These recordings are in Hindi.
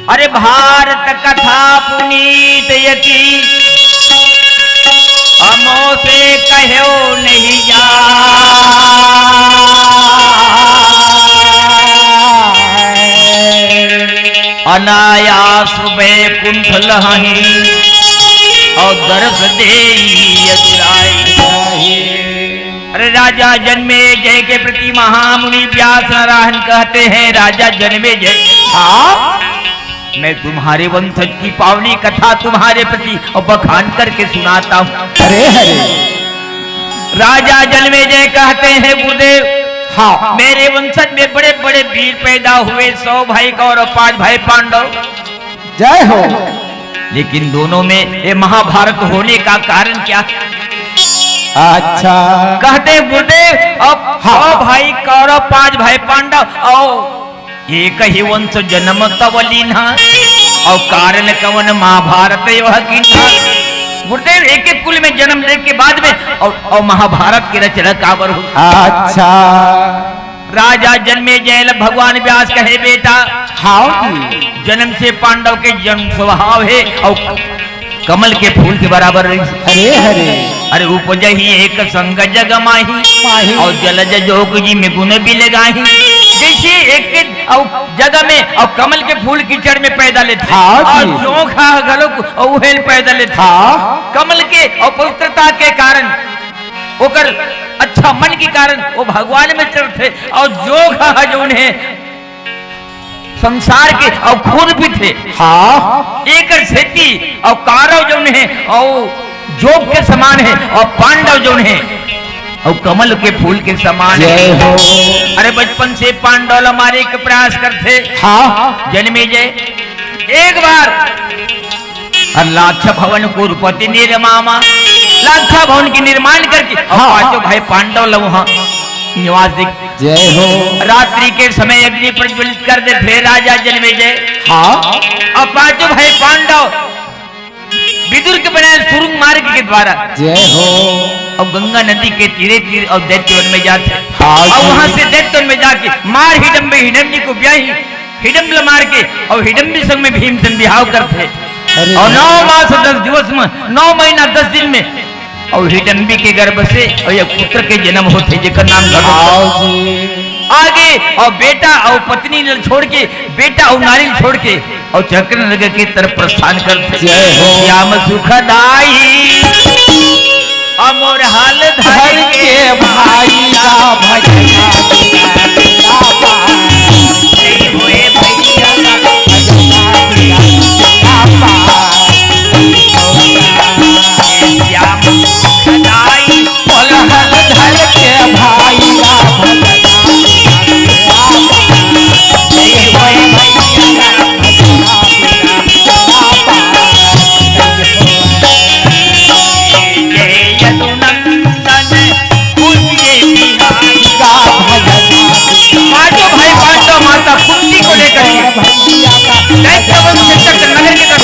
अरे भारत कथा पुनीत यति हमो से कहो नहीं जा। अनायास वैकुंठ लहि और दर्श देई अजुराई। अरे राजा जन्मे जय के प्रति महामुनि व्यास नारायण कहते हैं, राजा जन्मे जय, हाँ मैं तुम्हारे वंशज की पावनी कथा तुम्हारे प्रति और बखान करके सुनाता हूँ। अरे हरे राजा जन्मे जय कहते हैं, गुरुदेव हाँ मेरे वंशज में बड़े बड़े वीर पैदा हुए, 100 भाई कौरव 5 भाई पांडव। जय हो। लेकिन दोनों में ये महाभारत होने का कारण क्या? अच्छा कहते गुरुदेव अब 100 भाई कौरव 5 भाई पांडव और एक ही वंश जन्म तवलीन और कारण कवन महाभारत गुरुदेव एक एक कुल में जन्म लेने के बाद में और महाभारत की रचना काबर हो। अच्छा राजा जन्मे जय भगवान व्यास कहे, बेटा हाँ जन्म से पांडव के जन्म स्वभाव है और कमल के फूल के बराबर। हरे हरे अरे उपजही एक संग जग माही और जलज जोग जी में गुण भी लगाही। जैसे एक जगह में और कमल के फूल कीचड़ में पैदा लेते और जोखा गलुक और उहेल पैदा लेते कमल के और पवित्रता के कारण ओकर अच्छा मन के कारण वो भगवान में चढ़ते और जोखा जो उन्हें संसार के और खून भी थे। हाँ एक खेती और कारव जो है और जोग के समान है और पांडव जो है और कमल के फूल के समान है। अरे बचपन से पांडव मारे के प्रयास करते। हाँ जन्मे जय एक बार लाक्षा भवन को रूपति निर्मामा लाक्षा भवन के निर्माण करके पांचों भाई पांडव लवहा निवास दिख। जय हो। रात्रि के समय अग्नि प्रज्वलित कर दे थे राजा जन्मे जय। हाँ और पांचों भाई पांडव विदुर के बनाए सुरुंग मार्ग के द्वारा जय हो और गंगा नदी के तीरे तीरे और दैत्यवन में जाते। हाँ और वहां से दैत्यवन में जाके मार हिडम्बे हिडम्बी को ब्याही हिडम्ब मार के और हिडम्बी संग में भीमसेन बिहाव करते और 9 मास 10 दिवस में 9 महीना 10 दिन में और हिडम्बी के गर्भ से और यह पुत्र के जन्म होते जिसका नाम आगे और बेटा और पत्नी छोड़ के बेटा और नारी छोड़ के और चक्र नगर की तरफ प्रस्थान करते। श्याम सुखदाई अमोर हाल धर के भाई का भजना होए भैया श्याम सुखदाई हल धर के भाई का भजना माता कुंती को लेकर नगर की तरफ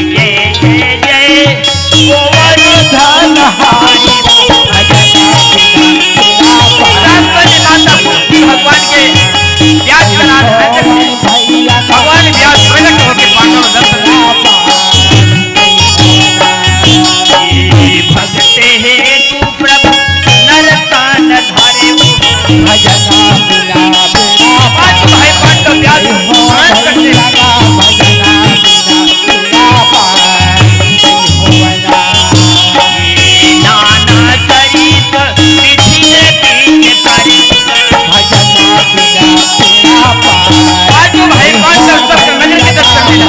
जय जय जय माता कुंती भगवान के व्यास भगवान व्यास प्रकट होकर पांडव दर्शन भगते हैं तू प्रभु नरतान धारे भाई पांडव व्यास नाना शरीफ भाई पांडव सब नजर की तरफ धर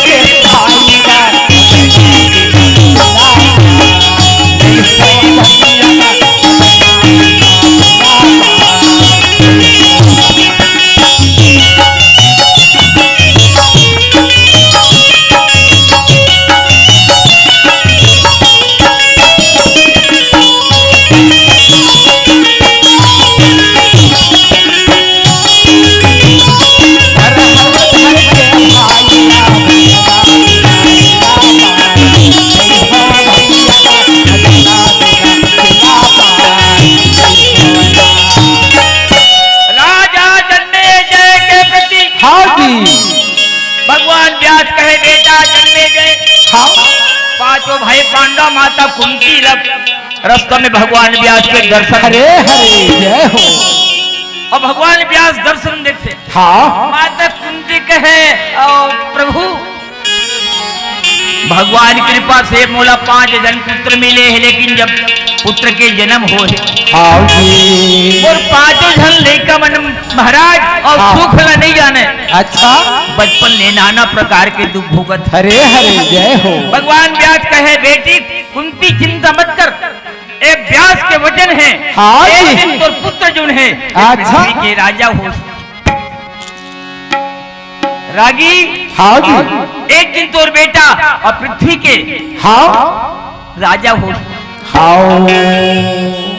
के भाई का जी। भगवान व्यास कहे बेटा जन्मे गए हाँ पांचों भाई पांडव माता कुंती रास्ते में भगवान व्यास के दर्शन। हरे हरे जय हो। और भगवान व्यास दर्शन देते। हाँ माता कुंती कहे प्रभु भगवान कृपा से मोला 5 जन पुत्र मिले हैं, लेकिन जब पुत्र के जन्म हो हाँ जी। और 5 जन लेकर मन महाराज और हाँ। सुख ला नहीं जाने। अच्छा बचपन ने नाना प्रकार के दुख भुगत। हरे हरे जय हो। भगवान व्यास कहे बेटी कुंती चिंता मत कर, एक व्यास के वचन है। हाँ एक जी। दिन तो पुत्र जो है अच्छा। पृथ्वी के राजा हो। रागी हाँ जी। एक दिन तो बेटा और पृथ्वी के हाँ राजा हो। हाँ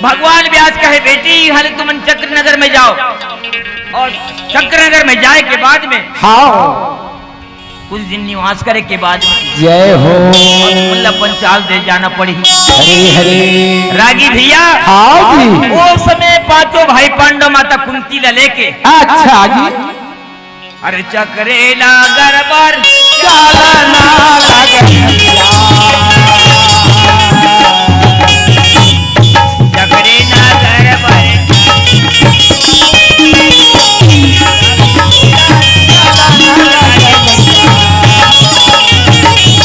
भगवान व्यास कहे बेटी हाले तुम चक्र नगर में जाओ, और चक्र नगर में जाए के बाद में हाँ कुछ दिन निवास करे के बाद में जय हो। मतलब पंचाल दे जाना पड़ी। हरे हरे रागी भैया हाँ जी। वो समय 5 भाई पांडव माता कुंती ला लेके अच्छा जी। अरे चक्रे नगर पर चलना चक्रे नगर पर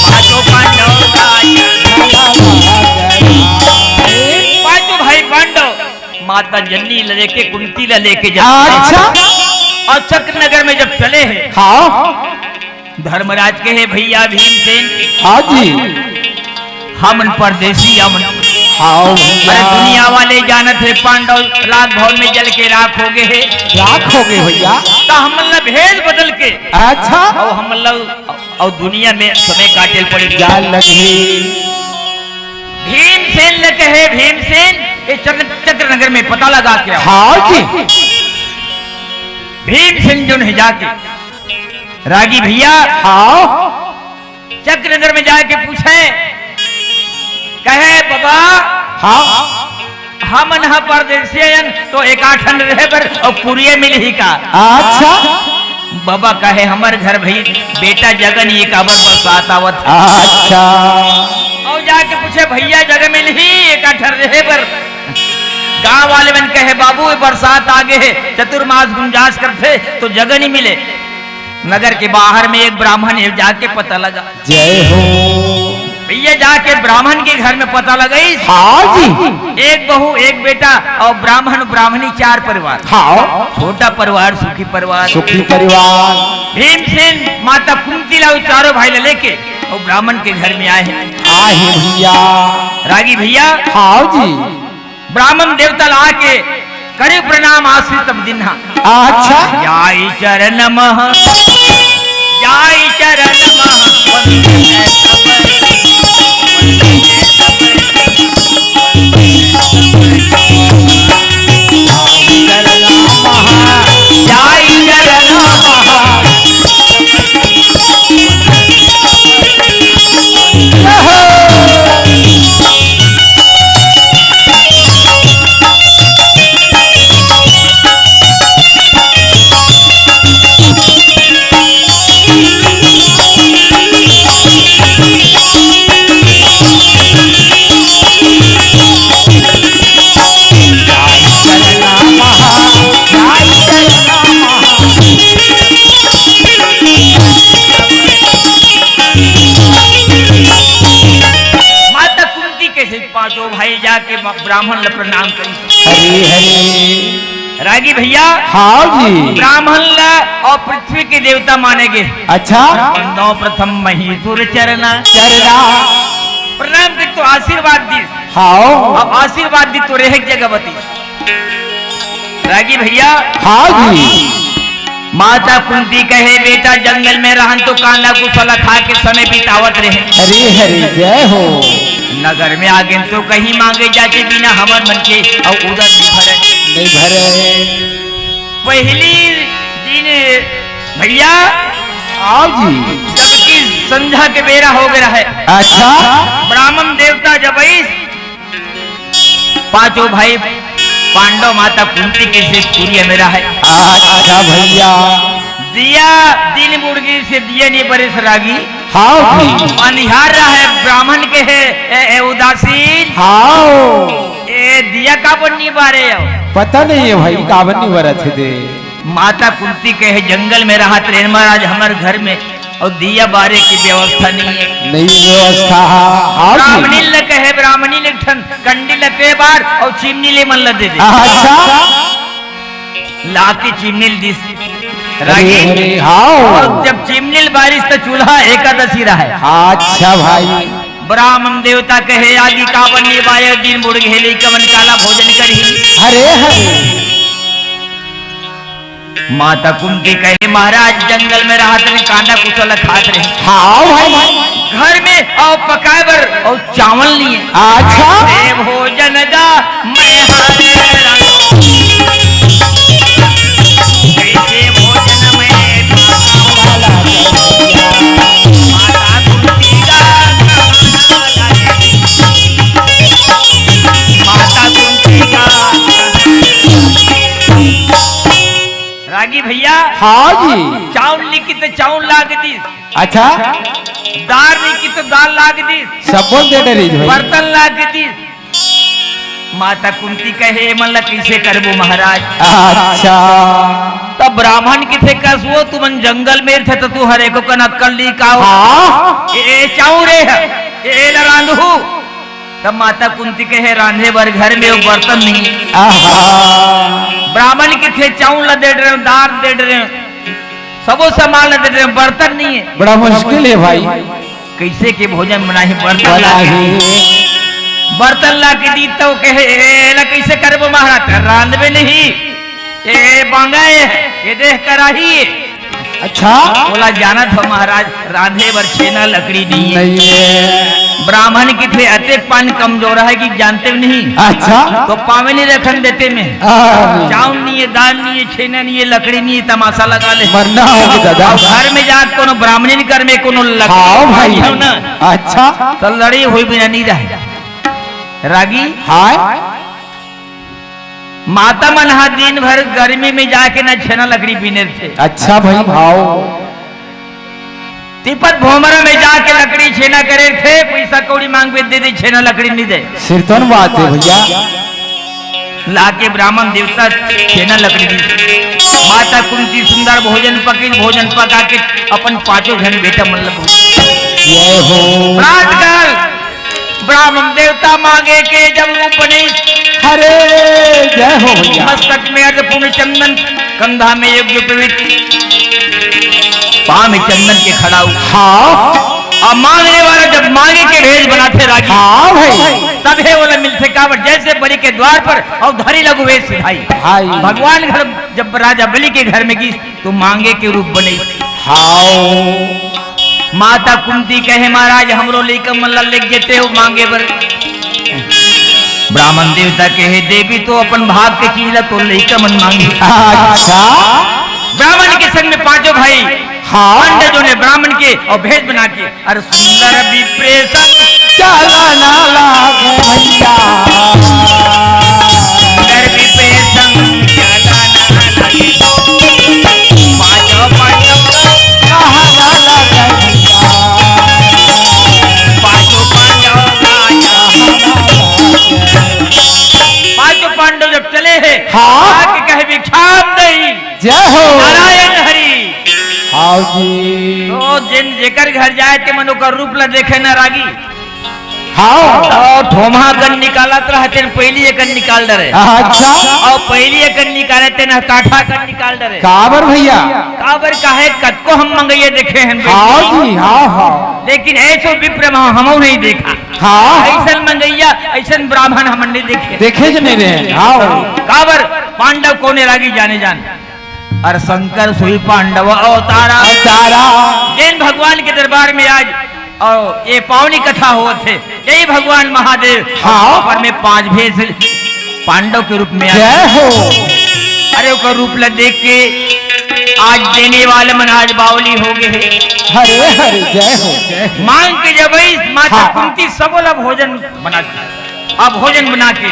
पांचों पांडव पांचों भाई पांडव माता जन्नी ला लेके कुंती ला लेके जाते अच्छा और चक्र नगर में जब चले हैं हाँ धर्मराज के है भैया भीमसेन हाँ जी। हमन परदेसी हमन हाँ अरे दुनिया वाले जानत है पांडव रात भवन में जल के राख हो गए है। राख हो गए भैया। तो हम मतलब भेद बदल के अच्छा और हम मतलब और दुनिया में समय काटे पड़े। जान लगी। भीमसेन ने कहे भीमसेन ये चक्र नगर में पता लगा के आओ। हाँ जी। भीमसेन जो है जाके रागी भैया हाँ चक्र नगर में जाके पूछे कहे बाबा हाँ हम न परदेसियन तो एक आठन रहे पर और कुरिये मिल ही का। अच्छा बाबा कहे हमार घर भाई बेटा जगन ये काबर बरसात आवत है। अच्छा और जाके पूछे भैया जगह मिल ही एक आठन रहे पर गांव वाले मन कहे बाबू ये बरसात आगे है चतुर्मास गुंजाश करते तो जगह नहीं मिले। नगर के बाहर में एक ब्राह्मण है जाके पता लगा। जय हो। भैया जाके ब्राह्मण के घर में पता लगा हाँ जी। एक बहू एक बेटा और ब्राह्मण ब्राह्मणी 4 परिवार। हाँ छोटा परिवार सुखी परिवार। सुखी परिवार। भीमसेन माता कुंती ला चारों भाई लेके और ब्राह्मण के घर में आए हैं। आहे भैया। रागी भैया हाँ जी। ब्राह्मण देवता ला के करे प्रणाम आश्रित अब दिन्हा। अच्छा जाई चरण मह जाई चरण मह जाई चरण पांचों भाई जाके ब्राह्मण ला प्रणाम करी। हरे हरे रागी भैया हाँ जी। ब्राह्मण ला और पृथ्वी के देवता माने गए। अच्छा नौ प्रथम महीसुर चरना चरना प्रणाम कर तो आशीर्वाद दी। हाँ अब आशीर्वाद दी तो रह जगवती। रागी भैया हाँ जी। माता कुंती कहे बेटा जंगल में रहन तो कांदा कुशल खा के समय बितावत रहे। हरे हरे जय हो। नगर में आगे तो कहीं मांगे जाके बिना हमर मन के और उधर नहीं भरे। पहली दिन भैया हाँ जी। जल की संध्या के बेरा हो गया है। अच्छा ब्राह्मण देवता जब पांचों भाई पांडव माता कुंती के से सूर्य मेरा है। अच्छा भैया दिया दिन मुर्गी से दिया नहीं बरस रागी। हाँ भाई। अनिहार रहा है ब्राह्मण के है उदासीन। हाँ ए दिया का बन्नी बारे हो पता नहीं है भाई कावन नहीं बरत थे। माता कुंती के है जंगल में रहा ट्रेन महाराज हमारे घर में और दिया बारे की व्यवस्था नहीं है। नहीं व्यवस्था। हाँ ब्राह्मणी ल कहे ब्राह्मणी ले ठन कंडी लते बार और चिमनी ले मन ल दे दे। अच्छा लाके चिमनी दिस अरे रागी। हाँ और जब चिमनी बारिश तो चूल्हा एकादशी रहा है। अच्छा भाई। ब्राह्मण देवता कहे आगे का बन्नी बाय दिन मुर्गेली कमन काला भोजन करही। हरे हरे। माता कुंती कहे महाराज जंगल में राहत में कांदा कुचल खात रहे। हाँ भाई। घर में और पकाए बर और चावल लिए। अच्छा भोजन दा मैं हारे कैसे भोजन में माता कुंती का माता कुंती का रागी भैया। हाँ जी। चावल लिखी तो चावल लाग दी। अच्छा दाल लिखी तो दाल लाग दी। सब बोल दे डरी भाई। बर्तन लाग दी। माता कुंती कहे मन कैसे करबो महाराज। अच्छा तब ब्राह्मण किथे कसवो तुमन जंगल में थे तो तू हरे को कन अक्कल ली काओ। हाँ ए चाऊ रे ए ल रांधू। तब माता कुंती कहे रांधे बर घर में वो बर्तन नहीं। ब्राह्मण किथे चावल ल दे रहे दाल दे रहे सबो सामान ल दे रहे बर्तन नहीं है। बड़ा मुश्किल है भाई। कैसे के भोजन बनाए बर्तन बड़ा ला ही। बर्तन ला के दी तो कहे ला कैसे करबो महाराज रांधबे नहीं ए बांगाए ये देख कराही। अच्छा बोला जाना था महाराज रांधे बर छेना लकड़ी नहीं है। नहीं है। ब्राह्मण की थे अति पान कमजोर है कि जानते नहीं। अच्छा तो पावे नहीं रखन देते में चावल नहीं है दाल नहीं है छेना नहीं है लकड़ी नहीं है तमाशा लगा ले मरना होगा दादा। अब घर में जा कोनो ब्राह्मणी घर में कोनो हाँ लकड़ी भाई। हो ना अच्छा तो लड़ी हुई बिना नहीं रहे रागी। हाँ माता मन हा दिन भर गर्मी में जाके ना छेना लकड़ी पीने थे। अच्छा भाई। भाव तिपत भोमरा में जाके लकड़ी छेना करे थे पैसा कौड़ी मांग पे दे दे छेना लकड़ी नहीं दे। सिरतन बात है भैया। लाके ब्राह्मण देवता छेना लकड़ी दी। माता कुंती सुंदर भोजन पकी भोजन पका के अपन पांचों जन बेटा मतलब जय हो। रात काल ब्राह्मण देवता मांगे के जब रूप बने। हरे जय हो भैया। मस्तक में अर्धपूर्ण चंदन कंधा में योग्य पवित्र पाँव में चंदन के खड़ा हुआ। हाँ अब मांगने वाला जब मांगे के भेज बनाते राजी। हाँ भाई। तब है बोला मिलते कावट जैसे बलि के द्वार पर और धरी लगू वे सिधाई। हाय। भगवान घर जब राजा बलि के घर में गई तो मांगे के रूप बने। हाँ माता कुंती कहे महाराज हमरो लेकर मल्ला लेके जेते हो मांगे पर। ब्राह्मण देवता कहे देवी तो अपन भाग के चीज तो लेकर मन मांगी। अच्छा ब्राह्मण के संग में पांचों भाई हाँ। पंडितों ने ब्राह्मण के और भेद बना के अरे सुंदर विप्रेशन चला ना लागे भैया। सुंदर विप्रेशन चला ना लगे पांचों पांडव कहाँ ना लागे भैया। पांचों पांडव जब चले हैं हाँ। आके कहे विख्यात नहीं जय हो। नारायण हरि। हाँ जी। तो जिन जेकर घर जाए ते मनो का रूप ला देखे न रागी। हाँ और ठोमा गन निकालत रहते न पहली एक निकाल डरे। अच्छा और पहली एक निकाले ते न काठा कर निकाल डरे। काबर भैया। काबर काहे कद को हम मंगइए देखे हैं हाँ जी। हाँ हाँ लेकिन ऐसो विप्र हमो नहीं देखा। हाँ ऐसन मंगैया ऐसन ब्राह्मण हम नहीं देखे। देखे जो नहीं रहे। हाँ काबर पांडव कोने रागी जाने जान और शंकर सुई पांडव अवतारा तारा जैन भगवान के दरबार में आज और ये पावनी कथा हुआ थे यही भगवान महादेव हाँ। पर में 5 भेष पांडव के रूप में आए। जय हो। अरे उसका रूप ला देख के आज देने वाले मन आज बावली हो गए। हरे हरे जय हो जय हो। मांग के जब माता हाँ। कुंती सबोला भोजन बनाती। अब भोजन बना के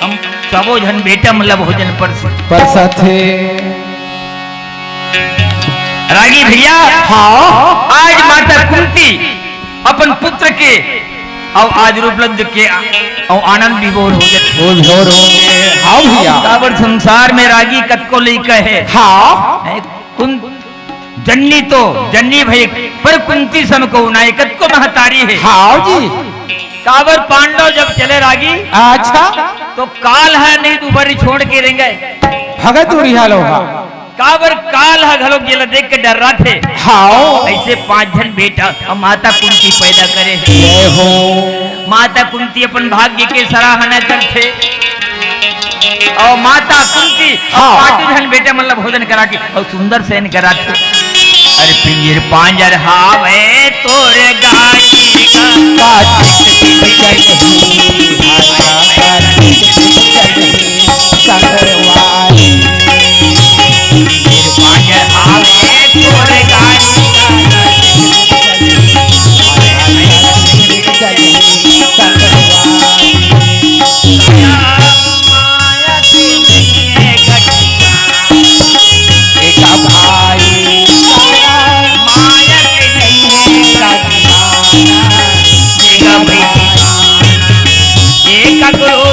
हम सबो जन बेटा मतलब भोजन पर परसा थे रागी भैया हाँ आज माता कुंती अपन पुत्र के और आज उपलब्ध के और आनंद विभोर हो जाते भोर होंगे। हाँ भैया काबर संसार में रागी कतको लेकर है हाँ जन्नी तो जन्नी भई पर कुंती सम को नाय कतको महतारी है। हाँ जी काबर पांडव जब चले रागी अच्छा तो काल है नहीं दोबारी छोड़ के रहेंगे भगत उड़िया लोहा काबर काल है घलोक जेला देख के डर रहा थे। हाँ ऐसे 5 जन बेटा और माता कुंती पैदा करे जय हो माता कुंती अपन भाग्य के सराहना करते और माता कुंती हाँ। 5 जन बेटा मतलब भोजन करा के और सुंदर सेन कराते। अरे पिंजर पांजर हावे तोरे गाई का पांजर हावे तोरे गाई माया की माया के नहीं देगा भाई एक गुरु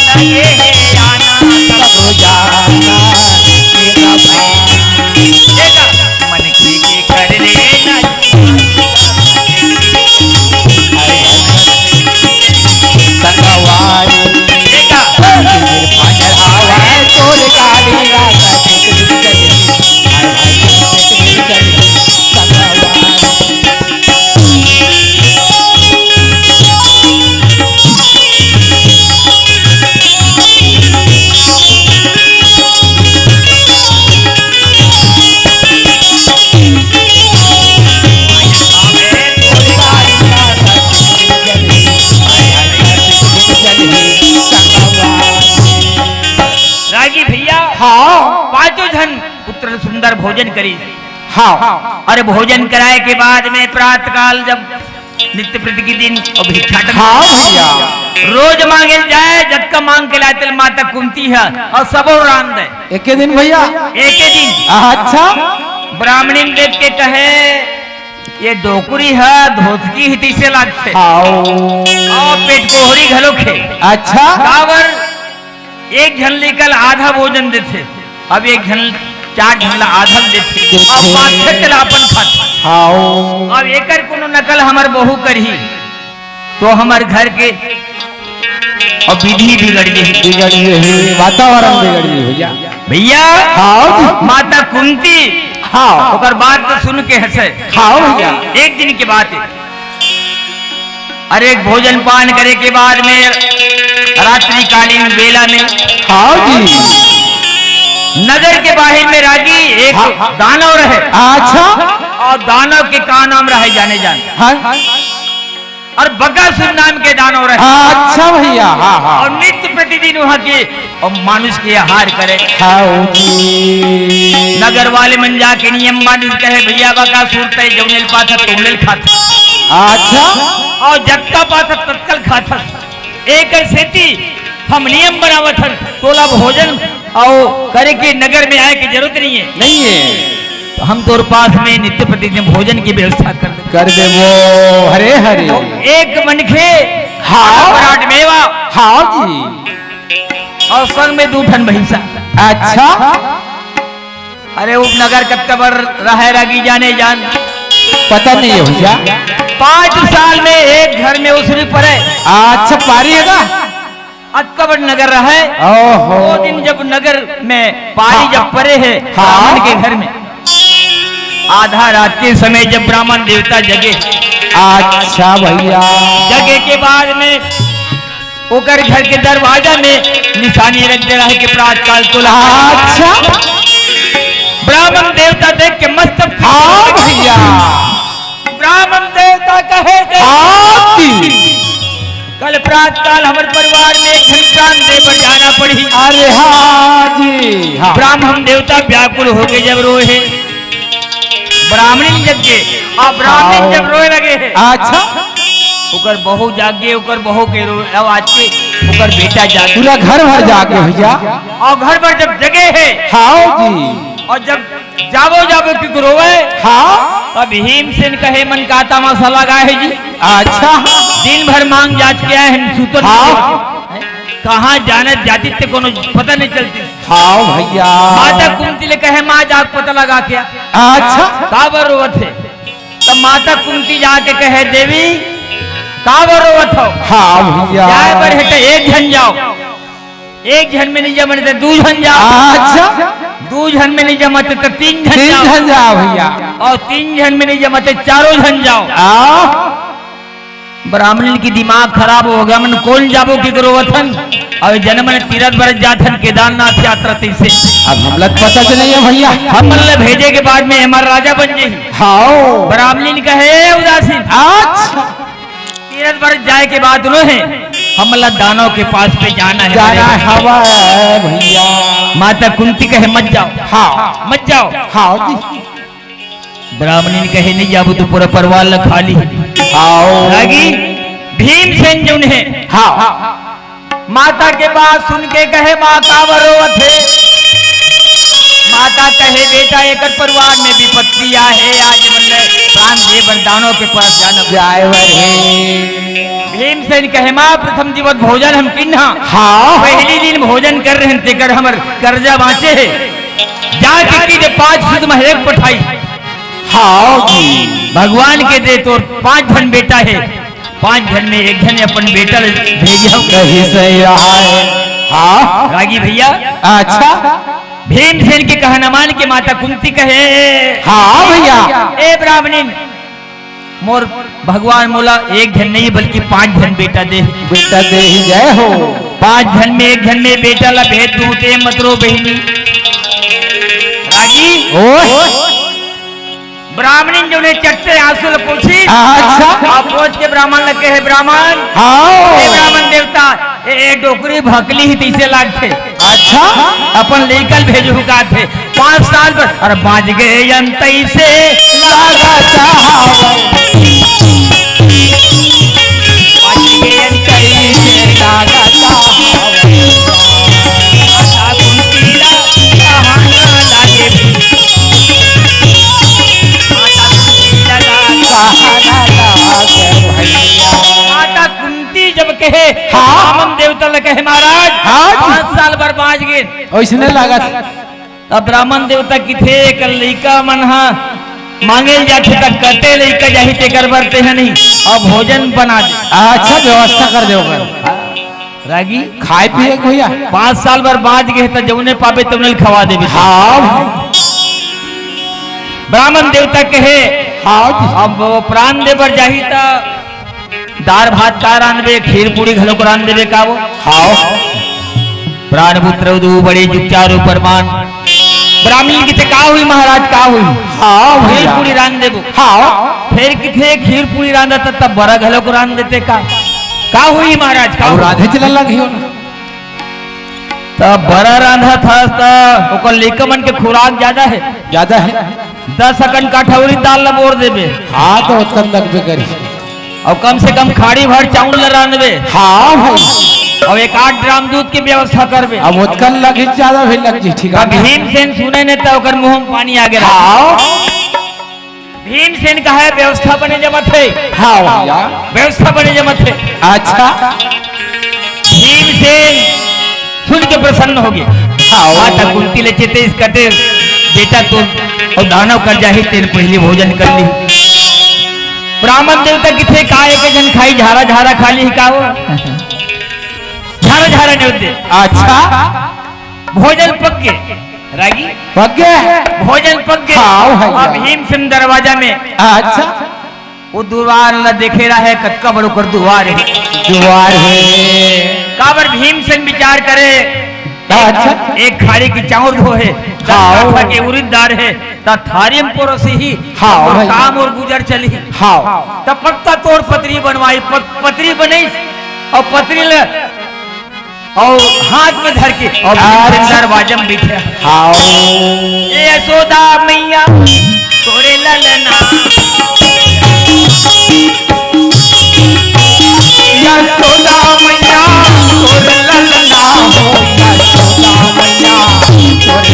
लगे है आना देगा मन के कर लेना देगा रागी भैया हाँ 5 जन पुत्र सुंदर भोजन करी। हाँ और भोजन कराए के बाद में प्रातः काल जब नित्य प्रति के दिन और भिक्षाटन हाँ भैया रोज मांगे जाए जब का मांग के लाते माता कुंती है और सबो राम दे एक दिन भैया एक ही दिन अच्छा ब्राह्मणी देख के कहे ये डोकरी है धोतकी हिती से लागते आओ और पेट कोहरी घलो खे अच्छा कावर एक झन लेकर आधा भोजन देते अब एक झन 4 झन ला आधा देते और 5 चला अपन खाते। आओ अब एकर कोनो नकल हमार बहू करही तो हमार घर के और विधि बिगड़ गई बिगड़ गई वातावरण बिगड़ गई भैया भैया हाँ माता कुंती हाँ ओकर बात तो सुन के हंसे। हाँ भैया एक दिन की बात है अरे भोजन पान करे के बाद में रात्रिकालीन बेला में हाँ जी नगर के बाहर में रागी एक हाँ। दानव रहे अच्छा और दानव के का नाम रहे जाने जान हाँ और बकासुर नाम के दानव रहे अच्छा भैया हाँ हाँ और नित्य प्रतिदिन वहाँ के और मानुष के आहार करे। हाँ जी नगर वाले मन जाके नियम बांध कहे भैया बकासुर तय जौनेल पाथा तोनेल खाता अच्छा और जगता पाथा तत्कल खाता एक सेती हम नियम बनावत हन तोला भोजन और करे के नगर में आए की जरूरत नहीं है नहीं है तो हम तोर पास में नित्य प्रतिदिन भोजन की व्यवस्था कर दे वो हरे हरे एक मनखे हाँ। पराठ मेवा हाँ जी और संग में 2 ठन भैंसा। अच्छा अरे उपनगर कत्तबर रहे रागी जाने जान पता नहीं है भैया 5 साल में एक घर में उसरी पड़े अच्छा पारी है ना अक्कबर नगर रहे ओहो 2 दिन जब नगर में पारी जब पड़े है हाँ। ब्राह्मण के घर में आधा रात के समय जब ब्राह्मण देवता जगे अच्छा भैया जगे के बाद में ओकर घर के दरवाजा में निशानी रख दे रहा है कि प्रातःकाल तुला अच्छा ब्राह्मण देवता देख के मस्त हाँ भैया ब्राह्मण देवता कहे आती कल प्रातःकाल हमारे परिवार में एक घंटान दे पर जाना पड़ी। अरे हाँ जी हाँ ब्राह्मण देवता व्याकुल हो गए जब रोए ब्राह्मणी जग के और ब्राह्मण जब रोए लगे है अच्छा ओकर बहू जागे ओकर बहू के रो अब आज के ओकर बेटा जागे पूरा घर भर जाके भैया और घर पर जब जगे है हाँ जी और जब जाबो जाबो की गुरुवे हाँ तब भीमसेन कहे मन का तमाशा लगा है जी। अच्छा दिन भर मांग जांच किया है हम सूतन हाँ कहाँ जाने जाती थे कोनो पता नहीं चलती। हाँ भैया माता कुंती ले कहे माँ जाग पता लगा क्या अच्छा का बरोवत है। तब माता कुंती जाके कहे देवी का बरोवत हो। हाँ भैया जाए पर है तो एक झन जाओ, एक झन में नहीं जमने तो दू झन जाओ, अच्छा दू झन में नहीं जमते तो तीन झन तीन जाओ, जन जाओ भैया और तीन झन में नहीं जमते चारों झन जाओ। ब्राह्मण की दिमाग खराब हो गया मन कौन जाबो की गुरुवथन और जन्म ने तीरथ बरस जाथन केदारनाथ यात्रा से। अब हम लोग पता तो नहीं है भैया हम भेजे के बाद में हमारा राजा बन जाये। हाँ ब्राह्मण कहे उदासीन अच्छा तीरथ बरस जाए के बाद उन्होंने हम दानव के पास पे जाना है, जाना हवा है भैया। माता कुंती कहे मत जाओ, हाँ मत जाओ। हाँ जी ब्राह्मणी कहे नहीं जाबो तो पूरा परिवार ल खाली हाँ लागी। भीमसेन जो है हाँ माता के बात सुन के कहे माँ का बरोवत है। माता कहे बेटा एक परिवार में विपत्ति है, आज मतलब रामदेव वरदानों के पास जाना जाए भीमसेन कहे माँ प्रथम दिवस भोजन हम किन्हा हाँ पहली दिन भोजन कर रहे थे कर हमर कर्जा बाँचे है जाके की दे 5 सुध महक पठाई। हाँ जी भगवान के दे तो 5 जन बेटा है, 5 जन में एक जन अपन बेटा भेजा कहीं सही रहा है। हाँ रागी भैया। अच्छा भीमसेन के कहना मान के माता कुंती कहे हाँ भैया ए ब्राह्मणीन मोर भगवान मोला एक जन नहीं बल्कि 5 जन बेटा दे। बेटा दे ही जय हो 5 जन में एक जन में बेटा ला भेद दूते मतरो बहनी रागी। ओ ब्राह्मणीन जो ने चट्टे आंसू पूछी अच्छा आप पूछ के ब्राह्मण लगे है ब्राह्मण हाँ ब्राह्मण देवता ए डोकरी भकली ही तीसे लाग थे अच्छा अपन लेकर भेजू का थे 5 साल पर और बाज गए अंतई से लगा चाहत बाज गए अंतई से लगा चाहत माता कुंती ला कहाना लागे भी माता कुंती माता कुंती जब कहे रामन देवता ने कहे महाराज हाँ। 5 साल पर बाज गए वैसने लगा अब ब्राह्मण देवता की थे कल लइका मन हा मांगे जाते तक कटे लइका जाही ते कर बरते हैं नहीं और भोजन बना दे। अच्छा व्यवस्था कर दो रागी खाए पिए भैया 5 साल पर बाज गए तो जौने पापे तुमने खवा दे। हाँ ब्राह्मण देवता कहे हाँ अब वो प्राण दे पर जाही ता दार भात का रान दे खीर पूरी घलो को रान देवे का वो हाँ प्राण पुत्र दू बड़े जुचारो परमान ब्राह्मण की का हुई महाराज का हुई हाँ खीर भैया पूरी रान देबो हाँ फिर किथे खीर पूरी रांधा तब बड़ा घलो को रान देते का हुई महाराज का और राधे चल लगी हो ना तब बड़ा रांधा था तो ओकर लेकर मन के खुराक ज्यादा है ज्यादा है 10 अकन काठौरी दाल ला बोर देबे हाँ तो उत्कन लगबे करी और कम से कम खाड़ी भर चावल ला रांधबे हाँ भाई और 1-8 ड्राम दूध की व्यवस्था करबे। अब उत्कन लगी ज्यादा भी लग जी ठीक है भीमसेन सुने ने तो ओकर मुंह में पानी आ गया। हाँ भीमसेन का है व्यवस्था बने जमत है हाँ भैया व्यवस्था बने जमत है। अच्छा भीमसेन सुन के प्रसन्न हो गए। हाँ माता कुंती ले चेते इस कटे बेटा तो और दानव कर जाही तेरे पहले भोजन कर ली। ब्राह्मण देवता किथे का एक जन खाई झारा झारा खाली ही का वो झारा झारा नहीं दे। अच्छा भोजन पक के रागी पक गया भोजन पक के हाँ भैया। अब भीमसेन दरवाजा में अच्छा वो द्वार न देखे रहा है कतका बड़ो कर द्वार है जुआर है काबर भीमसेन विचार करे अच्छा एक खाड़ी की चाउर धो है हाँ। के उरिदार है ता थारी में परोसी ही हाँ और भैया। काम और गुजर चली हाँ तब पक्का तोड़ पतरी बनवाई पतरी बनाई और पतरी ले और हाथ में धर के और अच्छा। दरवाजा में बैठे हाँ ए यशोदा मैया तोरे ललना यशोदा मैया तोर ललना हो यशोदा मैया तोर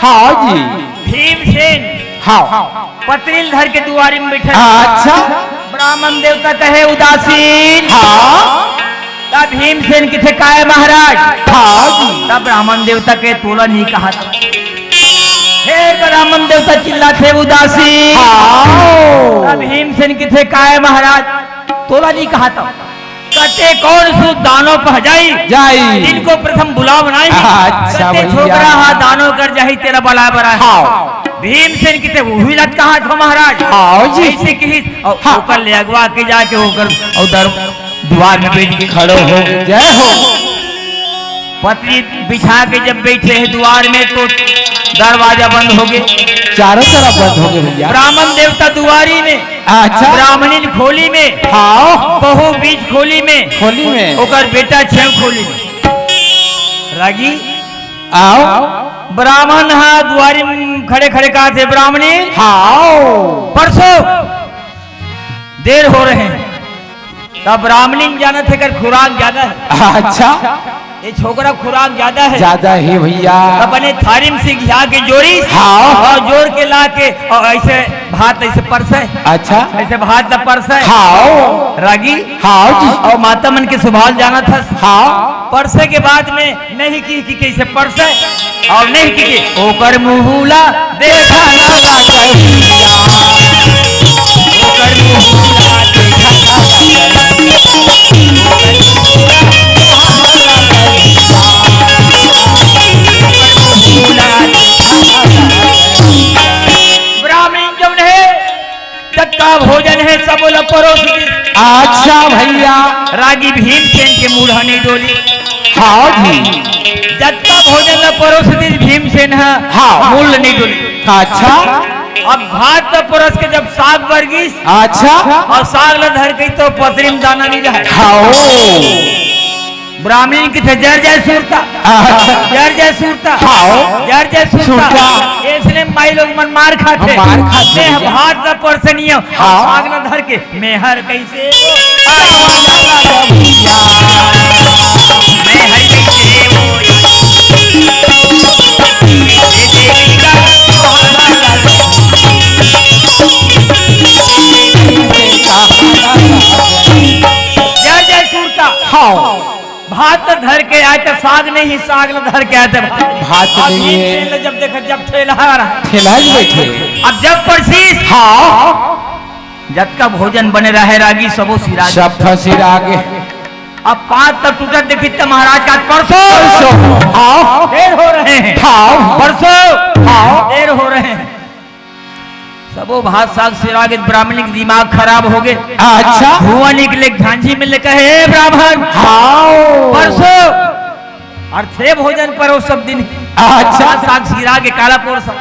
हाँ जी। भीमसेन हाँ। पत्रिल धर के दुआरी में बैठे। अच्छा। ब्राह्मण देवता कहे उदासीन। हाँ। तब भीमसेन किथे काहे महाराज। हाँ जी। तब ब्राह्मण देवता के तोला नहीं कहा था। हे ब्राह्मण देवता चिल्लाते उदासीन। हाँ। तब भीमसेन किथे काहे महाराज तोला नहीं कहा था। कटे कौन सु दानों पर जाई जिनको प्रथम बुलाव बनाई। अच्छा भैया। छोकरा हा दानों कर जाही तेरा बला बरा। हाँ। भीमसेन किते वही लट कहा था महाराज। हाँ जी। ऐसे कही और होकर ले अगवा के जाके होकर और द्वार में बैठ के खड़ो हो जय हो। पत्री बिछा के जब बैठे हैं द्वार में तो दरवाजा बंद हो गए। चारों तरफ बंद हो गए भैया। ब्राह्मण देवता दुआरी में। अच्छा। ब्राह्मणीन खोली में। हाँ। बहु बीच खोली में। खोली में। ओकर बेटा छेव खोली में। रागी आओ। ब्राह्मण हा दुआरी में खड़े खड़े कहा थे ब्राह्मणी। हाँ। परसों देर हो रहे हैं। तब ब्राह्मणी जाना थे कर खुराक ज्यादा है। अच्छा। ये छोकरा खुराक ज्यादा है। ज्यादा ही भैया। तब बने थारी में से घिया के जोड़ी। हाँ। और जोड़ के ला के और ऐसे भात ऐसे परस है। अच्छा। ऐसे भात तब परस है। हाँ। रागी। हाँ जी। और माता मन के सुभाव जाना था। हाँ। परसे के बाद में नहीं की कैसे परस है और नहीं की ओकर मुहुला देखा ना ओकर मुहुला ब्राह्मण जब है तत्का भोजन है सब लोग परोस। अच्छा भैया। रागी भीमसेन के मूढ़नी डोली। हाँ जी। जत्ता भोजन न परोस दी भीमसेन है। हाँ। मूल नहीं डोली। अच्छा। अब भात तो परोस के जब साग बरगिस। अच्छा। और साग ल धर गई तो पतरी में दाना नहीं रहा। खाओ। ब्राह्मण की थे जर जय सूरता। जर जय सूरता। खाओ। जर जय सूरता। सूरता। इसलिए माई लोग मन मार खाते। मार खाते मैं भात न परसनीय। हाँ। साग न धर के मैं हर कैसे मैं हर कैसे जर जय सूरता। खाओ। भात धर के आए तो साग नहीं साग न धर के आए थे भात नहीं है। जब देखा जब ठेला रहा ठेला ही बैठे। अब जब परसीस। हाँ। जब का भोजन बने रहे रागी सबो सिराज। सब फसिर आगे। अब पांच तक टूटा देखी तो महाराज का परसों। हाँ। देर हो रहे हैं। हाँ। परसों। हाँ। देर हो रहे हैं। सबो भात साग सिरागे ब्राह्मणी के दिमाग खराब हो गए। अच्छा। धुआं निकले झांझी में लेकर हे ब्राह्मण। हाँ। परसों और थे भोजन पर सब दिन। अच्छा। साग सिरा के काला पोर सब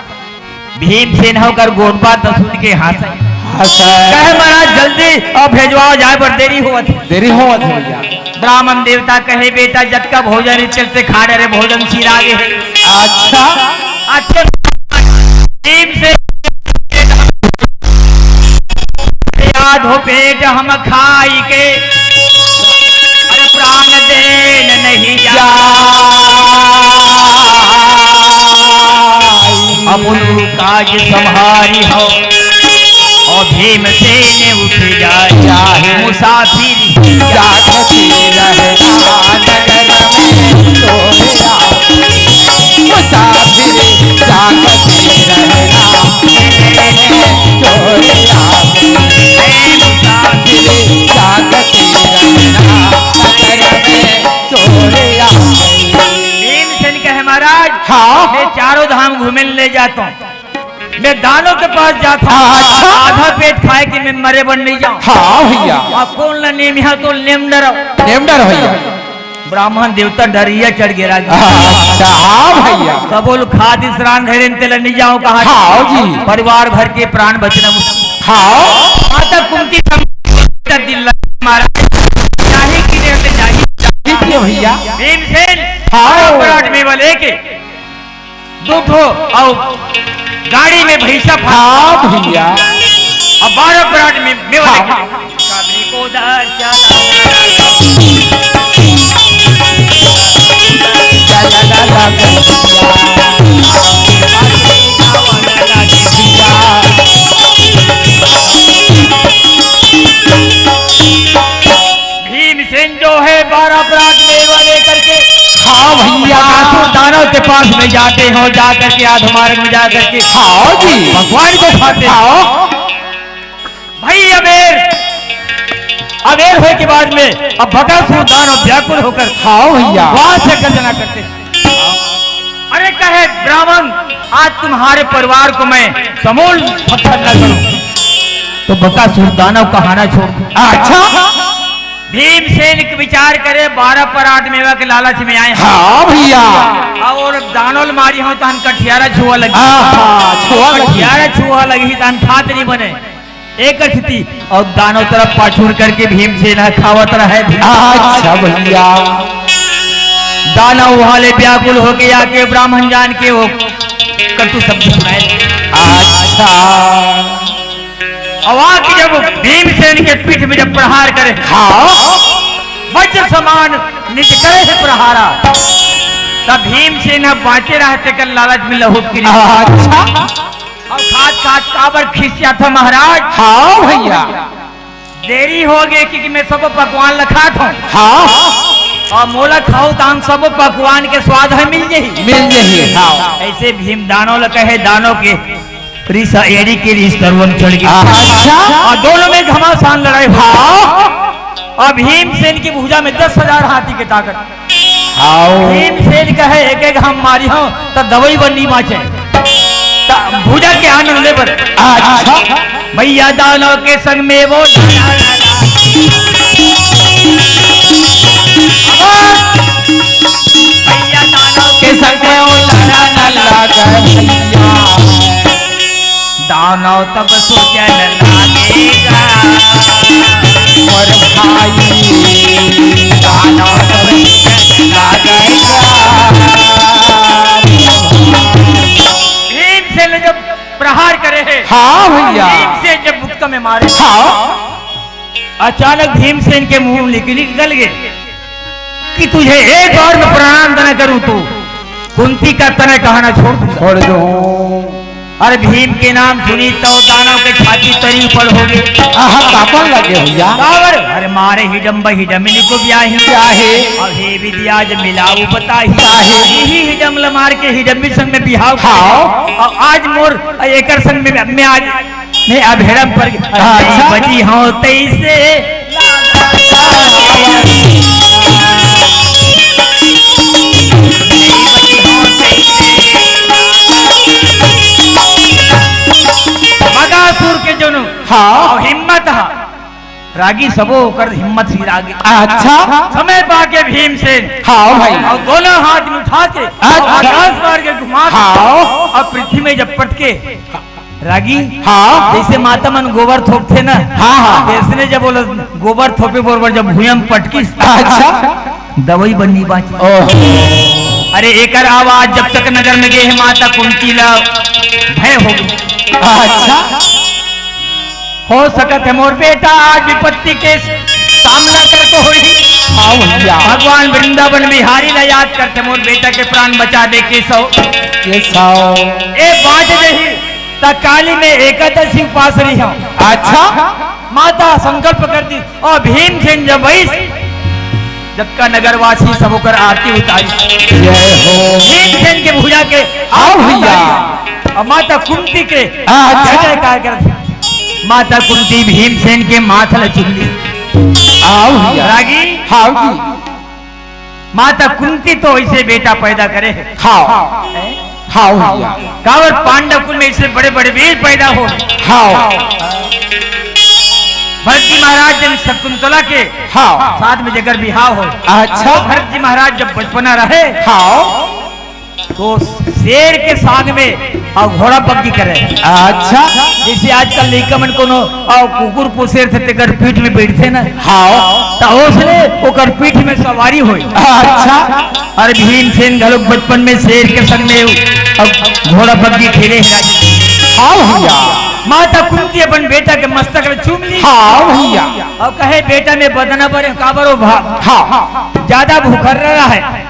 भीमसेन होकर गोरबा दसून के हाथ है। कहे महाराज जल्दी और भेजवाओ जाए पर देरी हुआ थी। देरी हुआ थी भैया। ब्राह्मण देवता कहे बेटा जब का भोजन चलते खा रहे भोजन सिरागे है। अच्छा। अच्छा भीमसेन याद हो पेट हम खाई के अरे प्राण देन नहीं जा अपुन काज संहारी हो और भीमसेन उठ जाए मुसाफिर जागती रहना नगर में तोरा। मुसाफिर जागती रहना तोरा। जागती रहना नगर में तोरा। भीमसेन कहे महाराज हाँ। मैं चारों धाम घूमे ले जाता हूँ। मैं दानों के पास जाता हूँ। अच्छा। आधा पेट खाए कि मैं मरे बन नहीं जाऊँ। हाँ भैया। और कौन न नेम यहाँ तो नेम डरो। नेम डर भैया। ब्राह्मण देवता डरिया चढ़ गया। अच्छा। हाँ भैया। सब बोल खाद स्नान धैर्य तेल नहीं जाओ कहा। हाँ जी। परिवार भर के प्राण बचना मुश्किल। हाँ। माता कुंती दिल मारा चाहे कि देवते चाहिए भैया। भीमसेन हाँ। पराठ में वाले के दो ठो और गाड़ी में भैंसा हाँ भैया। और 12 पराठ में वाले हाँ। काबरी को दर चला पास में जाते हो, जाकर के आधमार्ग में जाकर के हाँ जी। भगवान को खाते हो। हाँ भाई अबेर होने के बाद में अब बकासुर दानव व्याकुल होकर हाँ भैया। वहां से गर्जना करते हैं। अरे कहे ब्राह्मण, आज तुम्हारे परिवार को मैं समूल पत्थर न करूं तो बकासुर दानव कहाना छोड़ दूं। अच्छा भीमसेन के विचार करे 12 पराठ मेवा के लालच में आए हैं। हाँ भैया। और दानोल मारी हो तहन कठियारा छुआ लगी, छुआ छुआ लगी तहन खात नहीं बने एक स्थिति। और दानव तरफ पाछुड़ करके भीमसेन खावत रहे। अच्छा भैया। दानव वाले व्याकुल होके आके ब्राह्मण जान के वो कटु शब्द सुनाए। अच्छा अवाक जब भीमसेन के पीठ में जब प्रहार करे, हाँ वज्र समान निज करे है प्रहारा, तब भीमसेन बाँचे रहते कर लालच में लहूट की। अच्छा और खात खात काबर खिसिया था महाराज। हाँ भैया। देरी हो गई क्योंकि मैं सब पकवान लखा था। हाँ और मोला खाओ तो हम सब पकवान के स्वाद है मिल जाही। हाँ ऐसे भीम दानव कहे दानव के रिसा एड़ी के रिस करवन चढ़ गई। अच्छा और दोनों में घमासान लड़ाई हुई। हाँ और भीमसेन की भुजा में 10,000 हाथी की ताकत। हाँ भीमसेन कहे एक एक हम मारी हो तो दवाई बनी बाँचे भुजा के आनंद ले पर। अच्छा भैया दानव के संग में वो भैया दानव के संग में वो लड़ा न लगा दानव तब सोचने लगेगा और भाई दानव तब सोचने भीमसेन ने जब प्रहार करे है। हाँ भैया। भीमसेन जब मुक्त में मारे, हाँ अचानक भीमसेन के मुंह निकल गए कि तुझे एक और मैं प्रणाम न करूं तो कुंती का तने कहना छोड़ दो। अरे भीम के नाम सुनी तो दानव के छाती तरी ऊपर हो गई। कापन लगे भैया। अरे मारे हिडम्बिनी को ब्याही अब हे विद्या जब मिलाऊ बताही ही हिडम ल मार के हिडम्बी संग में बिहाव। और आज मोर एकर संग में मैं आज मैं अभेड़म पर बची हूं तैसे बकासुर के जो हाँ हिम्मत है रागी सबो कर हिम्मत सी रागी। अच्छा समय पाके भीमसेन हाँ भाई। और दोनों हाथ में उठा के आकाश मार के घुमा और पृथ्वी में जब पटके रागी। हाँ जैसे माता मन गोबर थोपते ना। हाँ इसने जब बोला गोबर थोपे बरोबर जब भूयम पटकी। अच्छा दवाई बननी बाकी। अरे एकर आवाज जब तक नगर में गए माता कुंती ला भय हो गई। अच्छा हो सकत है मोर बेटा आज विपत्ति के सामना करते हुई भगवान वृंदावन बिहारी ला याद करते मोर बेटा के प्राण बचा दे केशव ए बाँच रही काली में एकादशी उपास रही हूँ। अच्छा माता संकल्प कर दी और भीमसेन जब जब का नगरवासी सब होकर आरती उतारी भीमसेन के भुजा के और माता कुंती के जयकार कर। माता कुंती भीमसेन के माथा चुल्ली रागी। माता कुंती तो ऐसे बेटा पैदा करे है। कावर पांडव कुल में इससे बड़े बड़े वीर पैदा हो। भरत जी महाराज जब शकुंतला के साथ में जगह बिहाव हो। अच्छा भरत जी महाराज जब बचपना रहे तो शेर के साग में और घोड़ा पक्की करे। अच्छा जैसे आजकल लड़का मन कोनो कुकुर पोसेर थे तेकर पीठ में बैठते ना। तो उसने ओकर पीठ में सवारी हुई। अच्छा और भीमसेन घलोक बचपन में शेर के संग में घोड़ा पक्की खेले भैया। माता कुंती अपन बेटा के मस्तक में चूम ली। भैया और कहे बेटा में बदना पर काबरो भाग ज्यादा भूखर रहा है।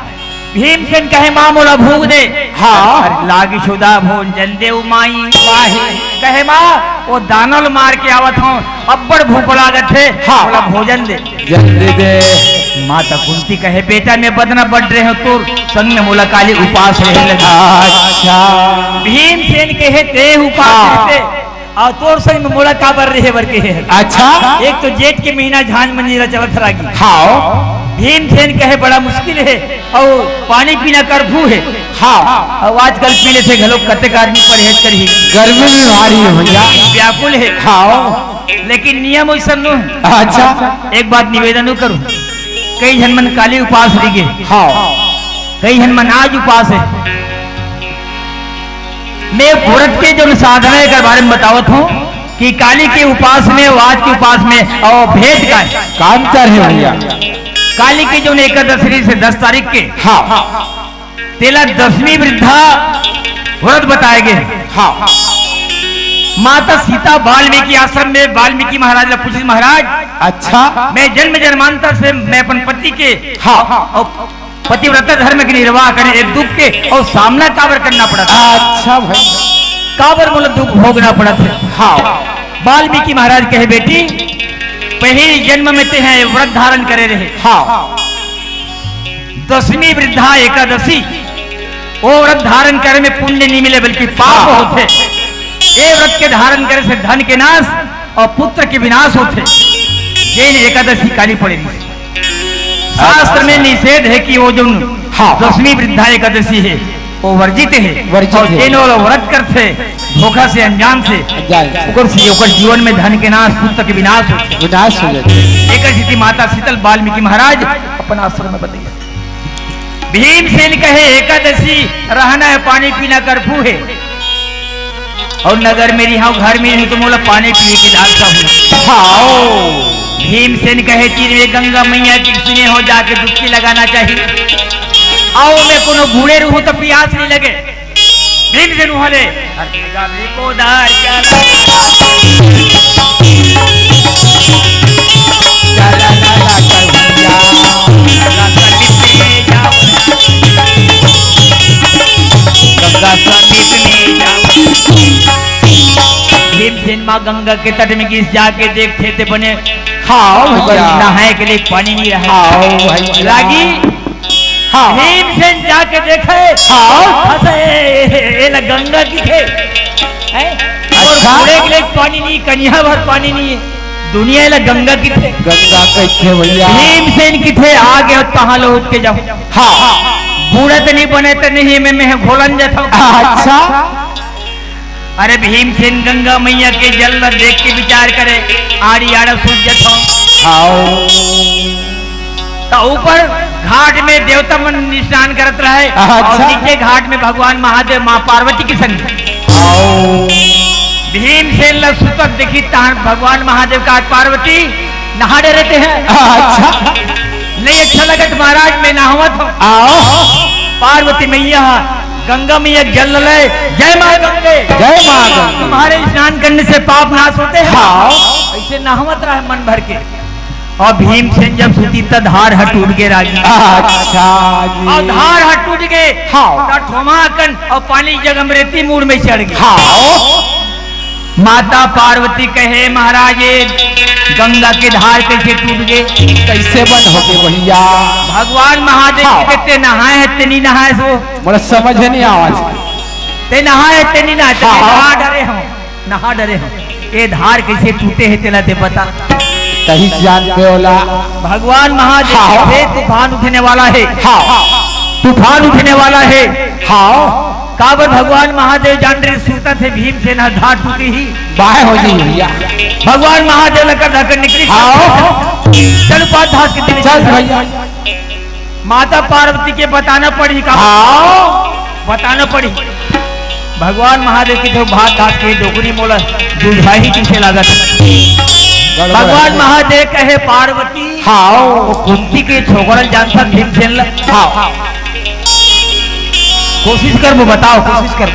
भीमसेन कहे माँ मोला भूख दे। हाँ। अरे लागी शुदा भोजन दे माई माही कहे माँ वो दानल मार के आवत हूँ अब्बड़ भूख लागत है हाँ। बोला भोजन दे जल्दी दे। माता कुंती कहे बेटा मैं बदना बढ़ रहे हो तो संग में मोला काली उपास रहे लगा अच्छा भीमसेन कहे ते उपास हाँ। रहते और तोर संग में मोला काबर रहे बर के है अच्छा एक तो जेठ के महीना झांझ मंजीरा चलत रागी हाँ भीमसेन कहे बड़ा मुश्किल है और पानी पीना कर्फ्यू है हाँ और आजकल पीने से घलों कतेक आदमी परहेज कर ही गर्मी में भारी है भैया। व्याकुल है हाँ लेकिन नियम वैसा नो है अच्छा एक बात निवेदन करूं कई जन मन काली उपास रही हाँ कई जन मन आज उपास है मैं व्रत के जो साधना के बारे में बतावत हूँ कि काली के उपास में और आज के उपास में और भेद का है कांतर है भैया। काली की जो 11 से 10 तारीख के हाँ तेला 10वीं वृद्धा व्रत बताए गए हाँ माता सीता वाल्मीकि आश्रम में वाल्मीकि महाराज ने पूछे महाराज अच्छा मैं जन्म जन्मांतर से मैं अपन पति के हाँ और पतिव्रता धर्म के निर्वाह करें एक दुख के और सामना काबर करना पड़ा था अच्छा भाई काबर मतलब दुख भोगना पड़ा था हाँ वाल्मीकि महाराज कहे बेटी पहले जन्म में ते हैं व्रत धारण करे रहे हाँ 10वीं वृद्धा एकादशी वो व्रत धारण करे में पुण्य नहीं मिले बल्कि पाप होते ये व्रत के धारण करे से धन के नाश और पुत्र के विनाश होते जैन एकादशी काली पड़ेगी शास्त्र में निषेध है कि वो जो हाँ। 10वीं वृद्धा एकादशी है वो वर्जित है वर्जित और है। जैन वो व्रत करते धोखा से अनजान से ओकर जीवन में धन के नाश पुत्र के विनाश होते विनाश हो जाते। एक स्थिति माता शीतल वाल्मीकि महाराज अपना आश्रम में बताइए भीमसेन कहे एकादशी रहना है पानी पीना कर्फ्यू है और नगर में रिहा घर में नहीं तो मोला पानी पिए के डालता हूँ हाँ भीमसेन कहे तीर में गंगा मैया की सुने हो जाके डुबकी लगाना चाहिए आओ मैं कोनो बूढ़े रहूं तो प्यास नहीं लगे भीमसेन बोले को दार भीमसेन माँ गंगा के तट में घिस जाके देखते थे बने हाँ भैया। नहाए के लिए पानी नहीं रहा हाँ भैया। लागी हाँ भीमसेन जाके देखे हाँ। ये गंगा की थे और अच्छा। बूढ़े के लिए पानी नहीं कन्या भर पानी नहीं है दुनिया ला गंगा की थे गंगा कैसे भैया। भीमसेन की थे आगे और कहाँ लो उठ के जाओ हाँ बूढ़ा तो नहीं बने तो नहीं मैं घोलन जाता अच्छा अरे भीमसेन गंगा मैया के जल न देख के विचार करे आड़ी आड़ा सूझ जाता हाँ तो ऊपर घाट में देवता मन स्नान करत रहे और अच्छा। नीचे घाट में भगवान महादेव माँ पार्वती की संग भीमसेन ला सुतत देखी तहां भगवान महादेव का पार्वती नहाड़े रहते हैं अच्छा नहीं अच्छा लगत महाराज मैं नहावत हूँ आओ पार्वती मैया गंगा मैया जल ले जय माँ गंगे जय माँ गंगे। तुम्हारे स्नान करने से पाप नाश होते हैं हाँ। ऐसे नहावत रहे मन भर के और भीमसेन जब सूती तब धार हट टूट गए राजी अच्छा और जी धार हट टूट गए हाँ। ठोमाकन और पानी जगमरेती मूड में चढ़ गए हाँ माता पार्वती कहे महाराज ये गंगा के धार कैसे टूट गए कैसे बंद हो गए भैया। भगवान महादेव हाँ। कहते नहाए है ते नहीं नहाए सो मुझे समझ नहीं आवाज ते नहाए ते नहीं नहाए ते हाँ। नहा डरे हो नहा डरे हो ये धार कैसे टूटे है तेला ते पता कहीं जान पे ओला भगवान महादेव हाँ। कहते तूफान उठने वाला है हाँ तूफान उठने वाला है हाँ काबर भगवान महादेव जान रहे सूता थे भीमसेन धार टूटी ही बाय हो जी भैया। भगवान महादेव लकर धकर निकली हाँ चल पास धास के दिन चल भैया। माता पार्वती के बताना पड़ी का हाँ बताना पड़ी भगवान महादेव की जो भात धास के डोगरी मोला दूधा ही पीछे लागत भगवान महादेव कहे पार्वती हाँ वो कुंती के छोकरल जानता भीमसेन ला हाँ कोशिश कर वो बताओ कोशिश कर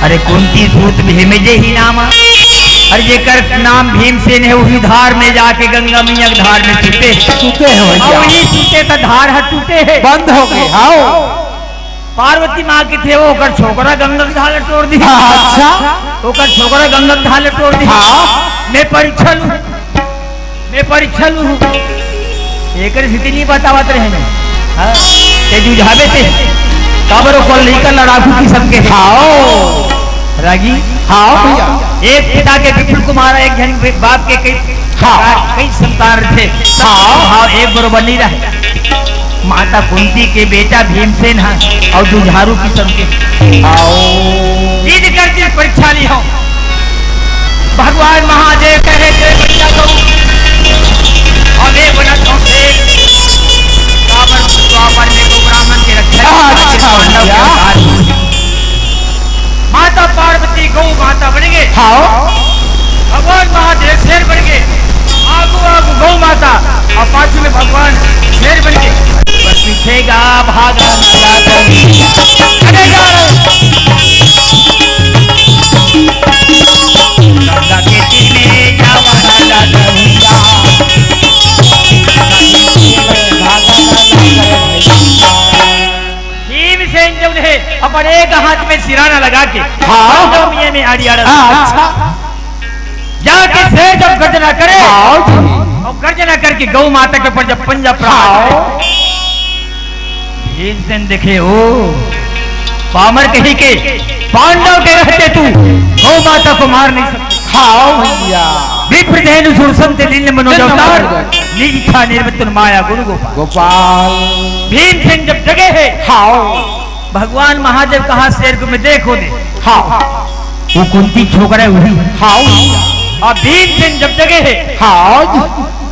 अरे कुंती सूत भीमजे ही नाम अरे जेकर नाम भीमसेन है वही धार में जाके गंगा मैया के धार में छूटे सूते हैं और भैया। वही छूटे तो धार हट टूटे है बंद हो गए हाँ पार्वती माँ के थे वो ओकर छोकरा गंगा के धाले तोड़ दी। अच्छा ओकर छोकरा गंगा के धाले तोड़ दी। मैं परीक्षा लूं, मैं परीक्षा लूं। एक स्थिति नहीं बतावत रहे हैं। हाँ ते जुझावे थे काबर को लेकर लड़ाकू की सबके हाँ रागी। हाँ भैया एक पिता के विपुल कुमार एक जन बाप के कई संतान थे। हाँ एक बरोबर नहीं रहे। माता कुंती के बेटा भीमसेन है और जुझारू की सबके जिद करके परीक्षा ली हो। भगवान महादेव कहे बच्चा को अबे बना ब्राह्मण के रक्षा। माता पार्वती गौ माता बन गए। भगवान महादेव शेर बन गए। आगू आगू गौ माता और पाछू में भगवान शेर बन गए। पर पीछेगा भागा गंगा के तीर में भीमसेन जब है अपन एक हाथ में सिराना लगा के में आड़ी जाके शेर जब गर्जना करे और गर्जना करके गौ माता के ऊपर जब पंजा भीमसेन देखे ओ पामर कही के पांडव के रहते तू गौ माता को मार नहीं सकते। भैया विप्रधेनु सुरसंत लीन मनोजवतार निष्ठा निर्वतन माया गुरु गोपाल। भीमसेन जब जगे है भगवान महादेव कहा शेर को मैं देखो दे। वो कुंती छोकरा हुई। और भीमसेन जब जगे है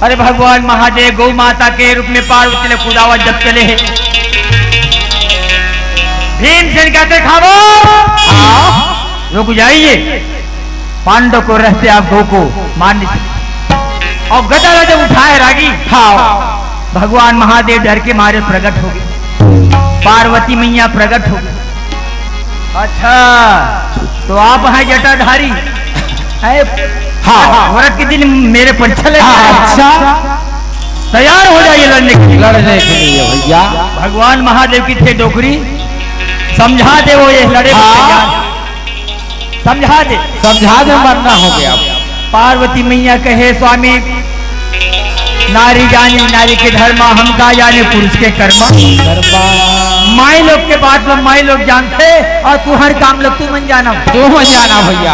अरे भगवान महादेव गौ माता के रूप में पार्वती ने कुदावत जब चले हैं। भीमसेन कहते खाओ रुक जाइए पांडव को रहते आप गौ को मार नहीं सकते। और गदा जब उठाए रागी भगवान महादेव डर के मारे प्रकट हो गए। पार्वती मैया प्रकट हो गई। अच्छा तो आप हैं जटाधारी औरत के दिन मेरे पर चले। अच्छा तैयार हो जाइए लड़ने के लिए भैया। भगवान महादेव की थे डोकरी समझा दे वो ये लड़े समझा दे मरना हो गया। पार्वती मैया कहे स्वामी नारी जाने नारी के धर्म हम का जाने पुरुष के कर्म। माई लोग के बात में माई लोग जानते और तू हर काम लोग तू मन जाना भैया।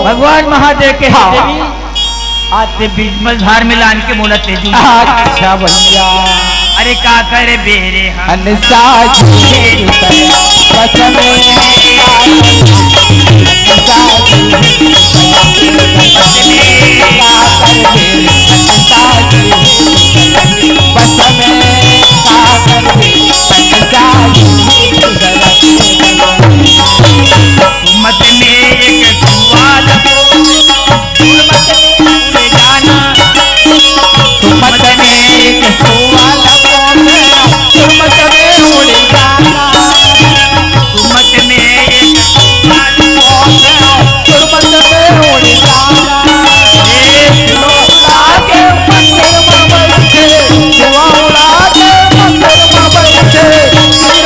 भगवान महादेव के आते बीजमल धार में लान के मोला तेजू। अच्छा भैया अरे का करे बेरे मत में एक सवाल जाना मत में एक सवाल मत में उड़ जाना मत में एक सवाल मत में उड़ जाना लागे मंदिर में बैठे दुआ लागे मंदिर में बैठे सिर में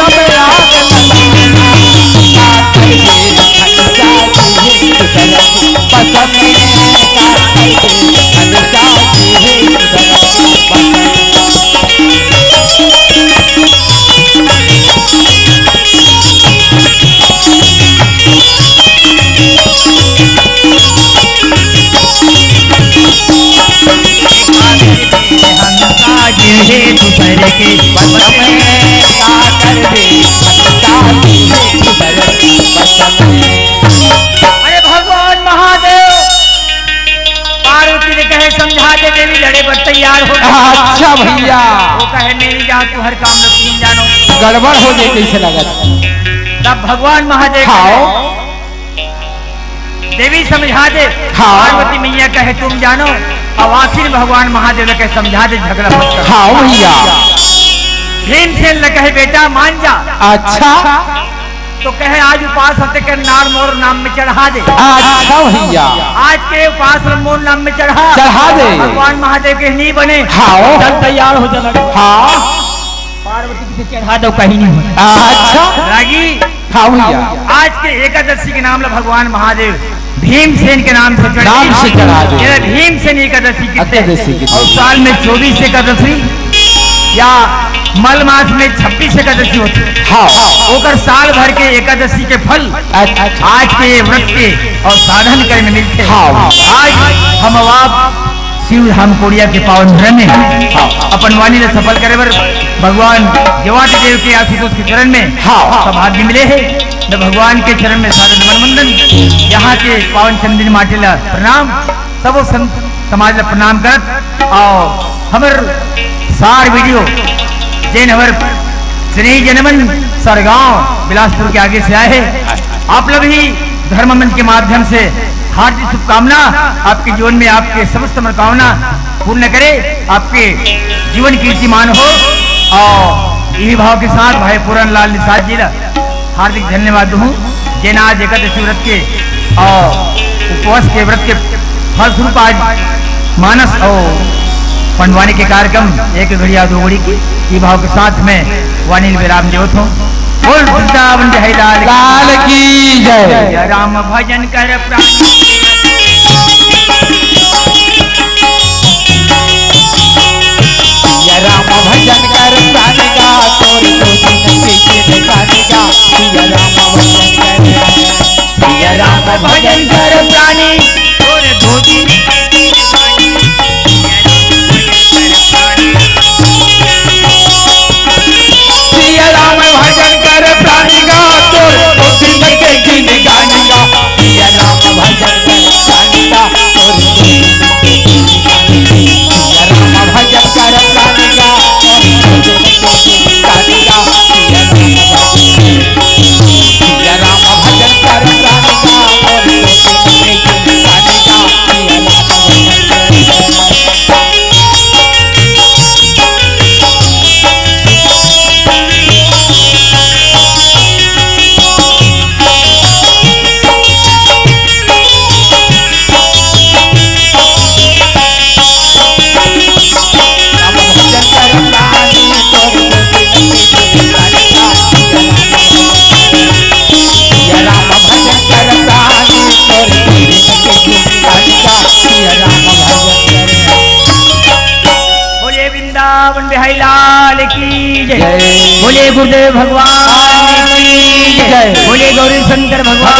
आग दूसरे के अरे भगवान महादेव पार्वती ने कहे समझा दे देवी लड़े पर तैयार हो। अच्छा भैया वो कहे मेरी जान तू हर काम में तुम जानो गड़बड़ हो जाए कैसे लगा। तब भगवान महादेव देवी समझा दे। पार्वती मैया कहे तुम जानो और आखिर भगवान महादेव कहे समझा दे झगड़ा मत कर। भैया भीमसेन ने कहे बेटा मान जा। अच्छा तो कहे आज उपास होते के नार मोर नाम में चढ़ा दे। अच्छा भैया आज के उपास मोर नाम में चढ़ा दे। भगवान महादेव के नहीं बने चल तैयार हो जाना। पार्वती से चढ़ा दो कहीं नहीं होता। अच्छा रागी हाँ भैया आज के एकादशी के नाम ला भगवान महादेव भीमसेन के नाम से नाम से चढ़ा दो। ये भीमसेन एकादशी एकादशी की की और साल में 24 एकादशी या मल मास में 26 एकादशी होती है। हाँ ओकर साल भर के एकादशी के फल अच्छा आज के व्रत के और साधन करे में मिलते हैं। हाँ। आज हम आप शिव धाम कोड़िया के पावन धर्म में अपन वाणी ने सफल करे बर भगवान जवाटी देव के आशुतोष के चरण में सौभाग्य मिले है। न भगवान के चरण में सारे नमन वंदन यहाँ के पावन चंद्र माटे ला प्रणाम सबो संत समाज ला प्रणाम करत और हमर सार वीडियो जैन हमर स्नेही जनमन सरगांव बिलासपुर के आगे से आए हैं। आप लोग ही धर्म मंच के माध्यम से हार्दिक शुभकामना आपके जीवन में आपके समस्त मनोकामना पूर्ण करे, आपके जीवन कीर्तिमान हो और यही भाव के साथ भाई पूरन लाल निषाद जी हार्दिक धन्यवाद दूँ जैन आज एकादशी व्रत के और उपवास के व्रत के फलस्वरूप आज मानस और पंडवानी के कार्यक्रम एक घड़िया दो घड़ी की ये भाव के साथ में वाणी विराम देवत हूँ। बोल वृंदावन जय लाल की जय। राम भजन कर प्राण या राम भजन कर प्राण का तोर दो दिन के गाने का या राम भजन कर प्राणी और दो दिन या राम भजन कर प्राण का तोर दो दिन के गीत गाने का या राम भजन कर प्राण का तोर दो दिन के गीत गाने का या राम भजन कर प्राण का और दो दिन के गीत गाने का या राम भजन कर प्राण का और दो दिन के गीत गाने का या राम भजन कर बोले वृंदावन बिहारी लाल की जय। बोले गुरुदेव भगवान की जय। बोले गौरी शंकर भगवान